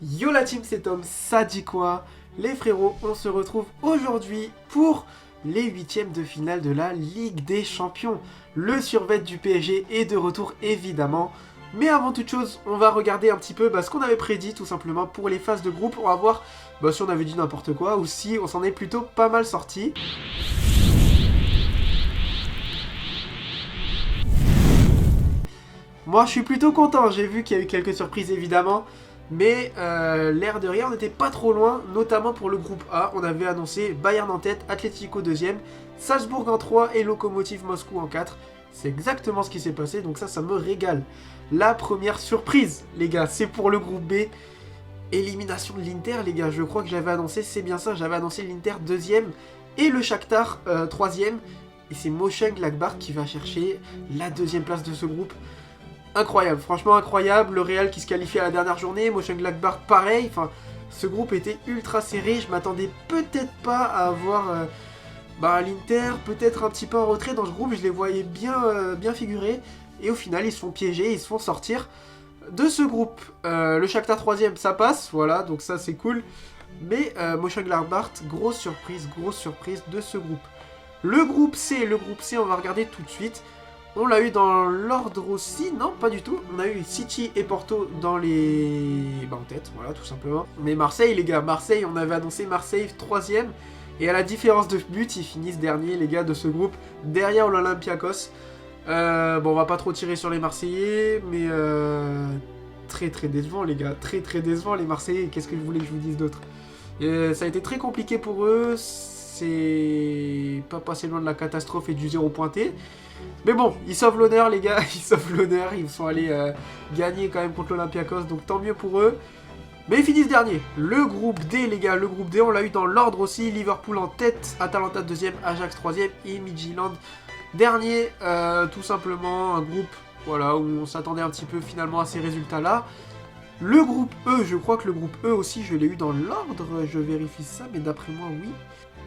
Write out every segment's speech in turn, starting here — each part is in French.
Yo la team, c'est Tom, ça dit quoi? Les frérots, on se retrouve aujourd'hui pour les huitièmes de finale de la Ligue des Champions. Le survêt du PSG est de retour évidemment. Mais avant toute chose, on va regarder un petit peu ce qu'on avait prédit tout simplement pour les phases de groupe. On va voir si on avait dit n'importe quoi ou si on s'en est plutôt pas mal sorti. Moi je suis plutôt content, j'ai vu qu'il y a eu quelques surprises évidemment. Mais l'air de rien, on n'était pas trop loin, notamment pour le groupe A. On avait annoncé Bayern en tête, Atlético deuxième, Salzbourg en 3 et Lokomotiv Moscou en 4. C'est exactement ce qui s'est passé, donc ça me régale. La première surprise, les gars, c'est pour le groupe B. Élimination de l'Inter, les gars, je crois que j'avais annoncé, c'est bien ça, j'avais annoncé l'Inter deuxième et le Shakhtar troisième. Et c'est Mönchengladbach qui va chercher la deuxième place de ce groupe. Incroyable, franchement incroyable. Le Real qui se qualifie à la dernière journée, Mönchengladbach pareil. Enfin, ce groupe était ultra serré. Je m'attendais peut-être pas à avoir l'Inter, peut-être un petit peu en retrait dans ce groupe. Je les voyais bien figurés. Et au final, ils se font piéger, ils se font sortir de ce groupe. Le Shakhtar 3ème, ça passe, voilà, donc ça c'est cool. Mais Mönchengladbach, grosse surprise de ce groupe. Le groupe C, on va regarder tout de suite. On l'a eu dans l'ordre aussi, non pas du tout. On a eu City et Porto dans les... en tête, voilà tout simplement. Mais Marseille les gars, Marseille, on avait annoncé Marseille 3ème. Et à la différence de but, ils finissent dernier les gars de ce groupe, derrière l'Olympiakos. On va pas trop tirer sur les Marseillais, mais très décevant les gars, très décevant les Marseillais. Qu'est-ce que vous voulez que je vous dise d'autre? Ça a été très compliqué pour eux, c'est pas passé loin de la catastrophe et du 0 pointé. Mais bon, ils sauvent l'honneur les gars, ils sauvent l'honneur, ils sont allés gagner quand même contre l'Olympiakos, donc tant mieux pour eux. Mais ils finissent dernier. Le groupe D les gars, le groupe D on l'a eu dans l'ordre aussi, Liverpool en tête, Atalanta deuxième, Ajax troisième et Midtjylland dernier. Tout simplement un groupe voilà, où on s'attendait un petit peu finalement à ces résultats là. Le groupe E, je crois que le groupe E aussi je l'ai eu dans l'ordre, je vérifie ça, mais d'après moi oui.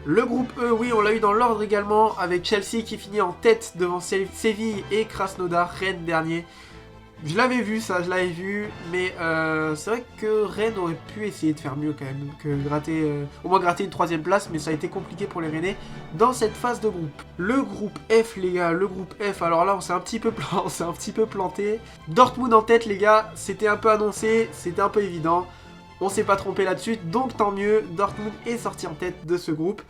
Le groupe E, oui, on l'a eu dans l'ordre également, avec Chelsea qui finit en tête devant Séville et Krasnodar, Rennes dernier. Je l'avais vu ça, je l'avais vu, mais c'est vrai que Rennes aurait pu essayer de faire mieux quand même, que gratter, au moins gratter une troisième place, mais ça a été compliqué pour les Rennais dans cette phase de groupe. Le groupe F les gars, le groupe F, alors là on s'est un petit peu planté. Dortmund en tête les gars, c'était un peu annoncé, c'était un peu évident. On s'est pas trompé là-dessus, donc tant mieux, Dortmund est sorti en tête de ce groupe.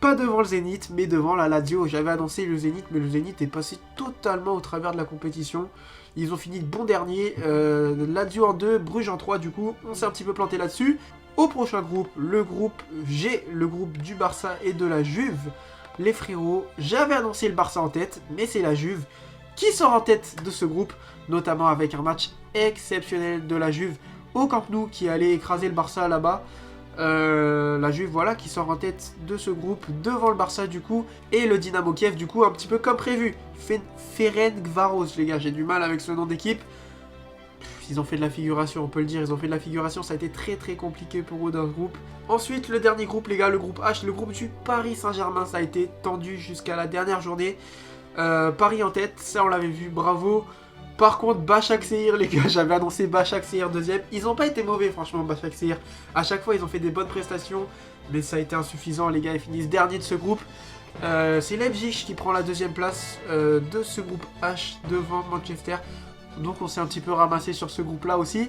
Pas devant le Zénith, mais devant la Lazio. J'avais annoncé le Zénith, mais le Zénith est passé totalement au travers de la compétition. Ils ont fini bon dernier, Lazio en 2, Bruges en 3, du coup, on s'est un petit peu planté là-dessus. Au prochain groupe, le groupe G, le groupe du Barça et de la Juve. Les frérots, j'avais annoncé le Barça en tête, mais c'est la Juve qui sort en tête de ce groupe, notamment avec un match exceptionnel de la Juve au Camp Nou qui allait écraser le Barça là-bas. La Juve voilà qui sort en tête de ce groupe devant le Barça du coup et le Dynamo Kiev du coup un petit peu comme prévu. Ferencváros les gars, j'ai du mal avec ce nom d'équipe. Ils ont fait de la figuration, on peut le dire, ils ont fait de la figuration, ça a été très compliqué pour eux dans ce groupe. Ensuite le dernier groupe les gars, le groupe H, le groupe du Paris Saint-Germain, ça a été tendu jusqu'à la dernière journée. Paris en tête, ça on l'avait vu, bravo. Par contre, Başakşehir, les gars, j'avais annoncé Başakşehir deuxième. Ils n'ont pas été mauvais, franchement, Başakşehir. À chaque fois, ils ont fait des bonnes prestations, mais ça a été insuffisant, les gars. Ils finissent dernier de ce groupe. C'est Leipzig qui prend la deuxième place de ce groupe H devant Manchester. Donc, on s'est un petit peu ramassé sur ce groupe-là aussi.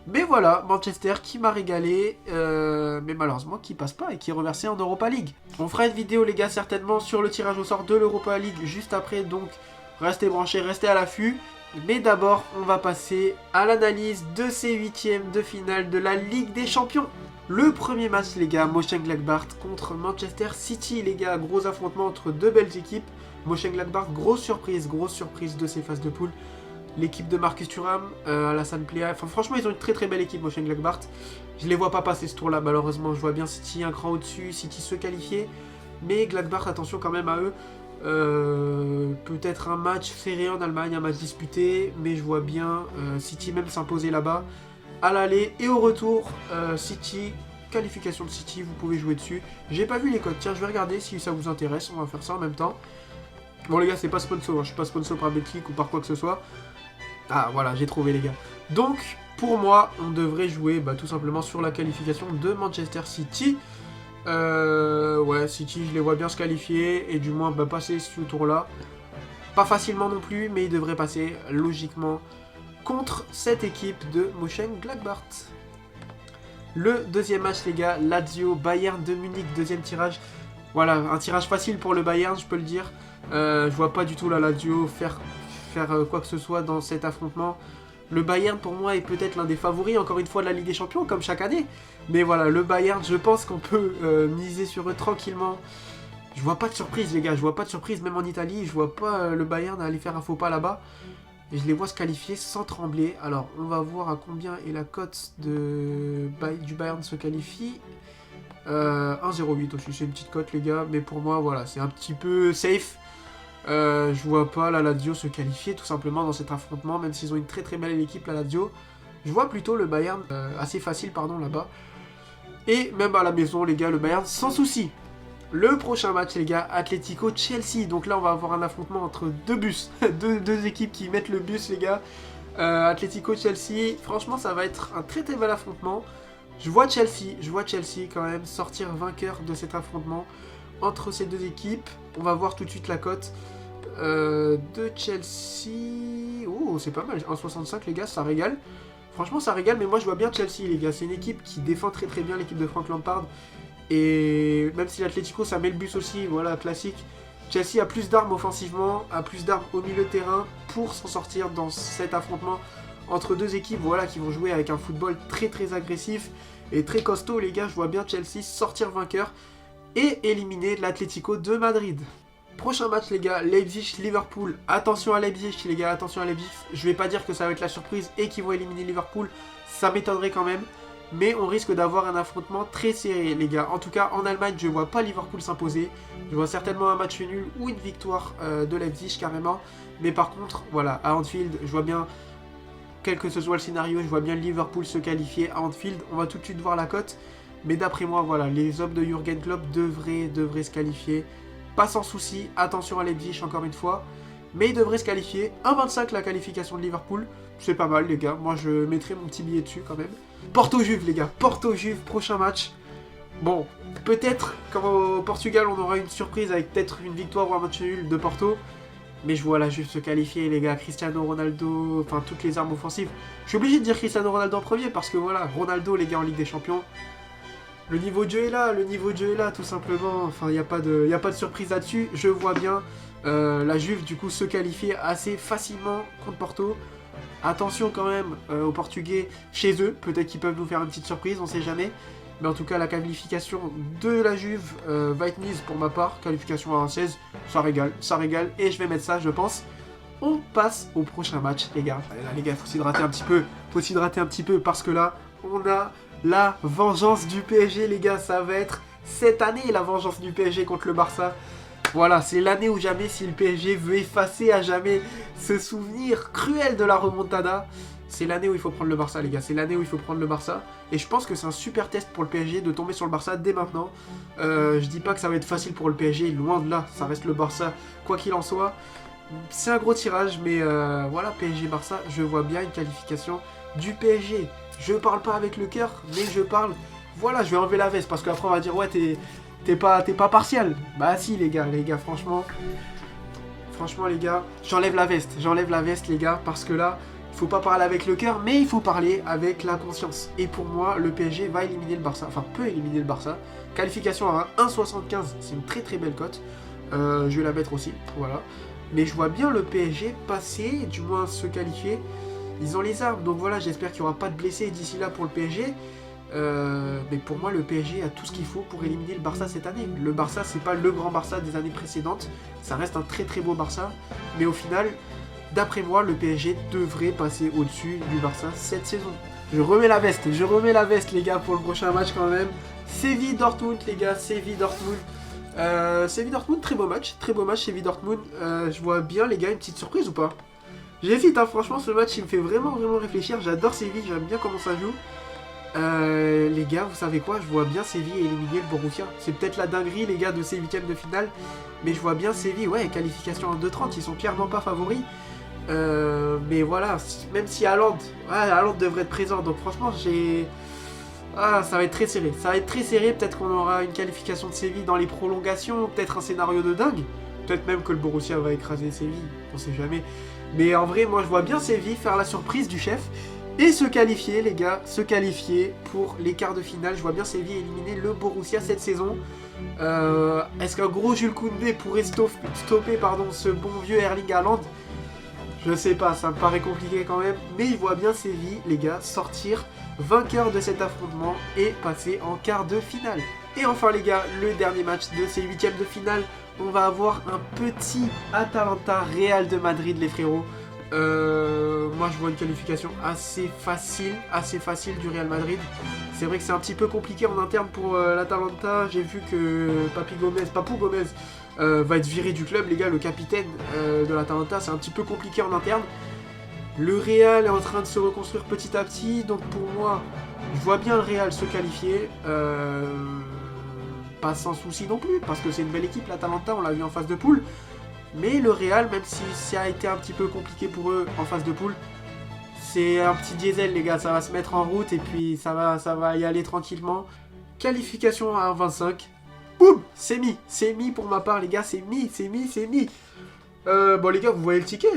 Mais voilà, Manchester qui m'a régalé, mais malheureusement qui passe pas et qui est reversé en Europa League. On fera une vidéo, les gars, certainement sur le tirage au sort de l'Europa League juste après, donc restez branchés, restez à l'affût. Mais d'abord, on va passer à l'analyse de ces huitièmes de finale de la Ligue des Champions. Le premier match, les gars, Mönchengladbach contre Manchester City, les gars. Gros affrontement entre deux belles équipes. Mönchengladbach, grosse surprise de ces phases de poule. L'équipe de Marcus Thuram, Alassane Plea. Enfin, franchement, ils ont une très belle équipe, Mönchengladbach. Je les vois pas passer ce tour-là, malheureusement. Je vois bien City un cran au-dessus, City se qualifier. Mais Gladbach, attention quand même à eux. Peut-être un match serré en Allemagne, un match disputé, mais je vois bien City même s'imposer là-bas à l'aller et au retour. City, qualification de City, vous pouvez jouer dessus. J'ai pas vu les codes, tiens je vais regarder si ça vous intéresse, on va faire ça en même temps. Bon les gars, c'est pas sponsor, hein. Je suis pas sponsor par Betclic ou par quoi que ce soit. Ah voilà, j'ai trouvé les gars. Donc Pour moi, on devrait jouer tout simplement sur la qualification de Manchester City. Ouais, City, je les vois bien se qualifier et du moins passer ce tour-là. Pas facilement non plus, mais ils devraient passer logiquement contre cette équipe de Mönchengladbach. Le deuxième match, les gars, Lazio, Bayern de Munich, deuxième tirage. Voilà, un tirage facile pour le Bayern, je peux le dire. Je vois pas du tout la Lazio faire quoi que ce soit dans cet affrontement. Le Bayern, pour moi, est peut-être l'un des favoris, encore une fois, de la Ligue des Champions, comme chaque année. Mais voilà, le Bayern, je pense qu'on peut miser sur eux tranquillement. Je vois pas de surprise, les gars. Je vois pas de surprise, même en Italie. Je vois pas le Bayern aller faire un faux pas là-bas. Et je les vois se qualifier sans trembler. Alors, on va voir à combien est la cote du Bayern se qualifie. 1,08 aussi, c'est une petite cote, les gars. Mais pour moi, voilà, c'est un petit peu safe. Je vois pas la Lazio se qualifier tout simplement dans cet affrontement, même s'ils ont une très très belle équipe, la Lazio. Je vois plutôt le Bayern assez facile, pardon, là-bas. Et même à la maison, les gars, le Bayern sans souci. Le prochain match, les gars, Atlético-Chelsea. Donc là, on va avoir un affrontement entre deux bus. deux équipes qui mettent le bus, les gars. Atlético-Chelsea, franchement, ça va être un très très bel affrontement. Je vois Chelsea quand même sortir vainqueur de cet affrontement entre ces deux équipes. On va voir tout de suite la cote de Chelsea. Oh, c'est pas mal. 1,65, les gars, ça régale. Franchement, ça régale, mais moi, je vois bien Chelsea, les gars. C'est une équipe qui défend très très bien, l'équipe de Frank Lampard. Et même si l'Atlético, ça met le bus aussi, voilà, classique. Chelsea a plus d'armes offensivement, a plus d'armes au milieu de terrain pour s'en sortir dans cet affrontement entre deux équipes, voilà, qui vont jouer avec un football très très agressif et très costaud, les gars. Je vois bien Chelsea sortir vainqueur et éliminer l'Atlético de Madrid. Prochain match, les gars, Leipzig-Liverpool. Attention à Leipzig, les gars, attention à Leipzig. Je vais pas dire que ça va être la surprise et qu'ils vont éliminer Liverpool, ça m'étonnerait quand même. Mais on risque d'avoir un affrontement très serré, les gars. En tout cas, en Allemagne, je vois pas Liverpool s'imposer. Je vois certainement un match nul ou une victoire de Leipzig, carrément. Mais par contre, voilà, à Anfield, je vois bien, quel que ce soit le scénario, je vois bien Liverpool se qualifier à Anfield. On va tout de suite voir la cote. Mais d'après moi, voilà, les hommes de Jürgen Klopp devraient se qualifier. Pas sans souci, attention à Leipzig encore une fois. Mais ils devraient se qualifier. 1,25 la qualification de Liverpool. C'est pas mal, les gars. Moi, je mettrai mon petit billet dessus quand même. Porto-Juve, les gars. Porto-Juve, prochain match. Bon, peut-être, comme au Portugal, on aura une surprise avec peut-être une victoire ou un match nul de Porto. Mais je vois la Juve se qualifier, les gars. Cristiano Ronaldo, enfin, toutes les armes offensives. Je suis obligé de dire Cristiano Ronaldo en premier parce que voilà, Ronaldo, les gars, en Ligue des Champions. Le niveau de jeu est là, tout simplement. Enfin, il n'y a pas de surprise là-dessus. Je vois bien la Juve, du coup, se qualifier assez facilement contre Porto. Attention quand même aux Portugais chez eux. Peut-être qu'ils peuvent nous faire une petite surprise, on sait jamais. Mais en tout cas, la qualification de la Juve va être mise pour ma part. Qualification à 1,16, ça régale. Et je vais mettre ça, je pense. On passe au prochain match, les gars. Allez, là, les gars, faut s'hydrater un petit peu. Parce que là, on a la vengeance du PSG, les gars. Ça va être cette année, la vengeance du PSG contre le Barça. Voilà, c'est l'année ou jamais si le PSG veut effacer à jamais ce souvenir cruel de la remontada. C'est l'année où il faut prendre le Barça, les gars. C'est l'année où il faut prendre le Barça. Et je pense que c'est un super test pour le PSG de tomber sur le Barça dès maintenant. Je dis pas que ça va être facile pour le PSG, loin de là. Ça reste le Barça, quoi qu'il en soit. C'est un gros tirage, mais voilà, PSG-Barça, je vois bien une qualification du PSG. Je parle pas avec le cœur, mais je parle... Voilà, je vais enlever la veste, parce qu'après on va dire, ouais, t'es pas partial. Bah si, les gars, franchement, les gars, j'enlève la veste, les gars, parce que là, il faut pas parler avec le cœur, mais il faut parler avec la conscience. Et pour moi, le PSG va éliminer le Barça, enfin, peut éliminer le Barça. Qualification à 1,75, c'est une très très belle cote. Je vais la mettre aussi, voilà. Mais je vois bien le PSG passer, du moins se qualifier. Ils ont les armes, donc voilà, j'espère qu'il n'y aura pas de blessés d'ici là pour le PSG. Mais pour moi, le PSG a tout ce qu'il faut pour éliminer le Barça cette année. Le Barça, c'est pas le grand Barça des années précédentes. Ça reste un très très beau Barça. Mais au final, d'après moi, le PSG devrait passer au-dessus du Barça cette saison. Je remets la veste, les gars, pour le prochain match quand même. Séville-Dortmund, les gars, Séville-Dortmund. Séville-Dortmund, très beau match, Séville-Dortmund. Je vois bien, les gars, une petite surprise ou pas? J'hésite, hein, franchement, ce match, il me fait vraiment réfléchir. J'adore Séville, j'aime bien comment ça joue. Les gars, vous savez quoi? Je vois bien Séville éliminer le Borussia. C'est peut-être la dinguerie, les gars, de ces huitièmes de finale. Mais je vois bien Séville, ouais, qualification en 2,30. Ils sont clairement pas favoris. Mais voilà, même si Haaland devrait être présent. Donc franchement, ça va être très serré. Ça va être très serré. Peut-être qu'on aura une qualification de Séville dans les prolongations. Peut-être un scénario de dingue. Peut-être même que le Borussia va écraser Séville. On sait jamais. Mais en vrai, moi, je vois bien Séville faire la surprise du chef. Et se qualifier, les gars. Se qualifier pour les quarts de finale. Je vois bien Séville éliminer le Borussia cette saison. Est-ce qu'un gros Jules Koundé pourrait stopper ce bon vieux Erling Haaland? Je sais pas, ça me paraît compliqué quand même. Mais il voit bien Séville, les gars, sortir vainqueur de cet affrontement et passer en quart de finale. Et enfin les gars, le dernier match de ces huitièmes de finale, on va avoir un petit Atalanta Real de Madrid les frérots. Moi je vois une qualification assez facile du Real Madrid. C'est vrai que c'est un petit peu compliqué en interne pour l'Atalanta. J'ai vu que Papou Gomez va être viré du club les gars, le capitaine de l'Atalanta. C'est un petit peu compliqué en interne. Le Real est en train de se reconstruire petit à petit, donc pour moi, je vois bien le Real se qualifier, pas sans souci non plus, parce que c'est une belle équipe, l'Atalanta, on l'a vu en phase de poule, mais le Real, même si ça a été un petit peu compliqué pour eux en phase de poule, c'est un petit diesel les gars, ça va se mettre en route et puis ça va y aller tranquillement. Qualification à 1,25, boum, c'est mis pour ma part les gars, c'est mis. Bon les gars, vous voyez le ticket,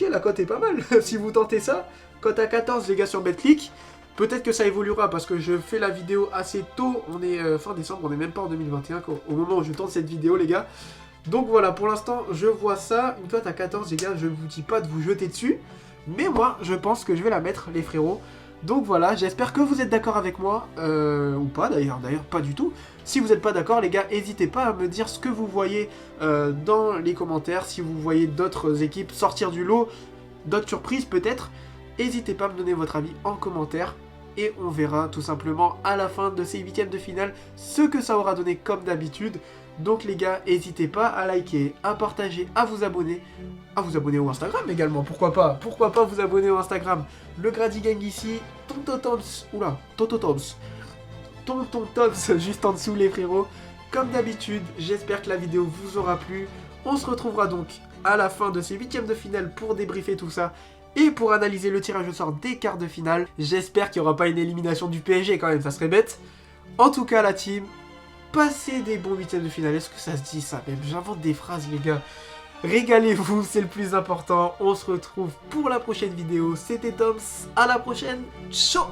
la cote est pas mal. Si vous tentez ça, cote à 14 les gars sur BetClick. Peut-être que ça évoluera parce que je fais la vidéo assez tôt. On est fin décembre, on n'est même pas en 2021 au moment où je tente cette vidéo les gars. Donc voilà, pour l'instant je vois ça, une cote à 14 les gars, je vous dis pas de vous jeter dessus. Mais moi je pense que je vais la mettre les frérots. Donc voilà, j'espère que vous êtes d'accord avec moi, ou pas d'ailleurs pas du tout. Si vous n'êtes pas d'accord les gars, n'hésitez pas à me dire ce que vous voyez dans les commentaires. Si vous voyez d'autres équipes sortir du lot, d'autres surprises peut-être, n'hésitez pas à me donner votre avis en commentaire. Et on verra tout simplement à la fin de ces huitièmes de finale ce que ça aura donné comme d'habitude. Donc les gars, n'hésitez pas à liker, à partager, à vous abonner au Instagram également, pourquoi pas vous abonner au Instagram. Le Grady Gang ici, Tonton Toms juste en dessous les frérots. Comme d'habitude, j'espère que la vidéo vous aura plu. On se retrouvera donc à la fin de ces huitièmes de finale pour débriefer tout ça et pour analyser le tirage au sort des quarts de finale. J'espère qu'il n'y aura pas une élimination du PSG quand même, ça serait bête. En tout cas la team, passez des bons huitièmes de finale. Est-ce que ça se dit ça même? J'invente des phrases les gars. Régalez-vous, c'est le plus important. On se retrouve pour la prochaine vidéo. C'était Toms, à la prochaine. Ciao.